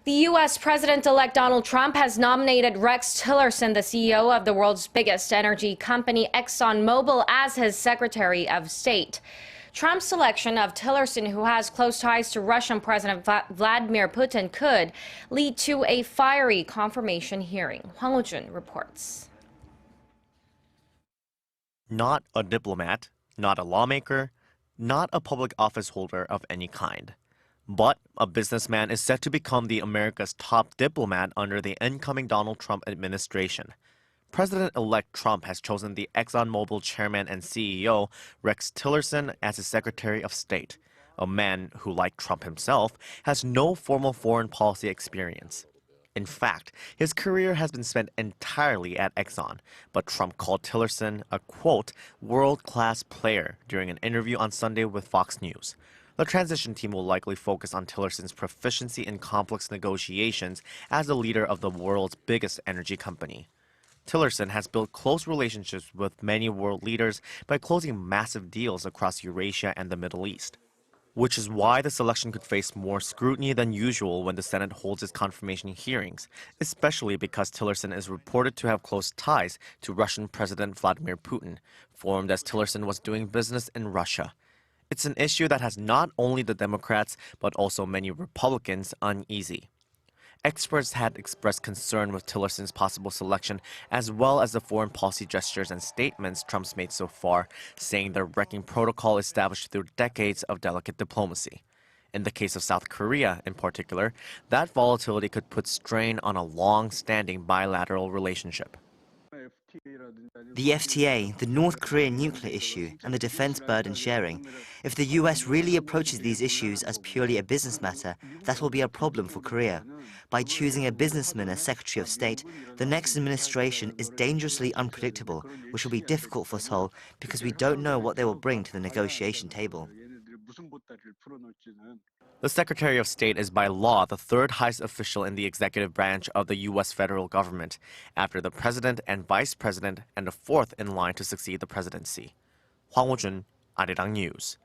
The U.S. President-elect Donald Trump has nominated Rex Tillerson, the CEO of the world's biggest energy company, ExxonMobil, as his Secretary of State. Trump's selection of Tillerson, who has close ties to Russian President Vladimir Putin, could lead to a fiery confirmation hearing. Hwang Hojun reports. Not a diplomat, not a lawmaker, not a public office holder of any kind. But a businessman is set to become the America's top diplomat under the incoming Donald Trump administration. President-elect Trump has chosen the ExxonMobil chairman and CEO Rex Tillerson as his Secretary of State, a man who, like Trump himself, has no formal foreign policy experience. In fact, his career has been spent entirely at Exxon, but Trump called Tillerson a, quote, world-class player during an interview on Sunday with Fox News. The transition team will likely focus on Tillerson's proficiency in complex negotiations as the leader of the world's biggest energy company. Tillerson has built close relationships with many world leaders by closing massive deals across Eurasia and the Middle East, which is why the selection could face more scrutiny than usual when the Senate holds its confirmation hearings, especially because Tillerson is reported to have close ties to Russian President Vladimir Putin, formed as Tillerson was doing business in Russia. It's an issue that has not only the Democrats, but also many Republicans uneasy. Experts had expressed concern with Tillerson's possible selection, as well as the foreign policy gestures and statements Trump's made so far, saying they're wrecking protocol established through decades of delicate diplomacy. In the case of South Korea, in particular, that volatility could put strain on a long-standing bilateral relationship. The FTA, the North Korean nuclear issue, and the defense burden sharing. If the US really approaches these issues as purely a business matter, that will be a problem for Korea. By choosing a businessman as Secretary of State, the next administration is dangerously unpredictable, which will be difficult for Seoul because we don't know what they will bring to the negotiation table. The Secretary of State is by law the third highest official in the executive branch of the U.S. federal government, after the president and vice president, and the fourth in line to succeed the presidency. Hwang Hojun, Arirang News.